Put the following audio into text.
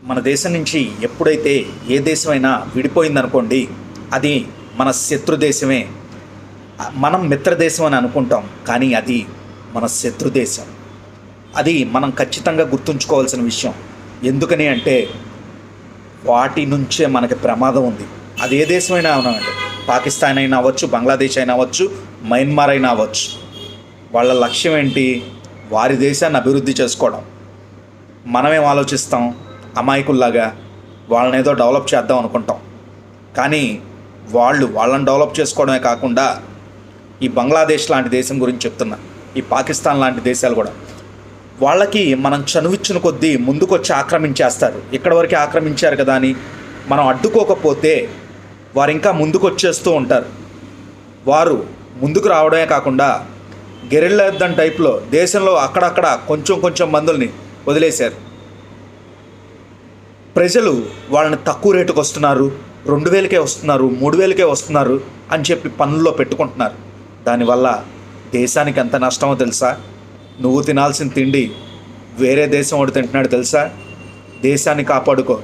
మన దేశం నుంచి ఎప్పుడైతే ఏ దేశమైనా విడిపోయిందనుకోండి, అది మన శత్రు దేశమే. మనం మిత్ర దేశం అని అనుకుంటాం, కానీ అది మన శత్రు దేశం. అది మనం ఖచ్చితంగా గుర్తుంచుకోవాల్సిన విషయం. ఎందుకని అంటే వాటి నుంచే మనకి ప్రమాదం ఉంది. అది ఏ దేశమైనా అవనండి, పాకిస్తాన్ అయినా అవ్వచ్చు, బంగ్లాదేశ్ అయినా అవ్వచ్చు, మయన్మార్ అయినా అవ్వచ్చు. వాళ్ళ లక్ష్యం ఏంటి? వారి దేశాన్ని అభివృద్ధి చేసుకోవడం. మనమేం ఆలోచిస్తాం? అమాయకుల్లాగా వాళ్ళని ఏదో డెవలప్ చేద్దాం అనుకుంటాం. కానీ వాళ్ళని డెవలప్ చేసుకోవడమే కాకుండా ఈ బంగ్లాదేశ్ లాంటి దేశం గురించి చెప్తున్నా, ఈ పాకిస్తాన్ లాంటి దేశాలు కూడా వాళ్ళకి మనం చనువిచ్చిన కొద్దీ ముందుకొచ్చి ఆక్రమించేస్తారు. ఇక్కడ వరకు ఆక్రమించారు కదా అని మనం అడ్డుకోకపోతే వారు ఇంకా ముందుకొచ్చేస్తూ ఉంటారు. వారు ముందుకు రావడమే కాకుండా గెరిల్లా యుద్ధం టైప్లో దేశంలో అక్కడక్కడ కొంచెం మందుల్ని వదిలేశారు. ప్రజలు వాళ్ళని తక్కువ రేటుకు వస్తున్నారు, 2000కే వస్తున్నారు, 3000కే వస్తున్నారు అని చెప్పి పనుల్లో పెట్టుకుంటున్నారు. దానివల్ల దేశానికి ఎంత నష్టమో తెలుసా? నువ్వు తినాల్సిన తిండి వేరే దేశం వాడు తింటున్నాడు తెలుసా? దేశాన్ని కాపాడుకో.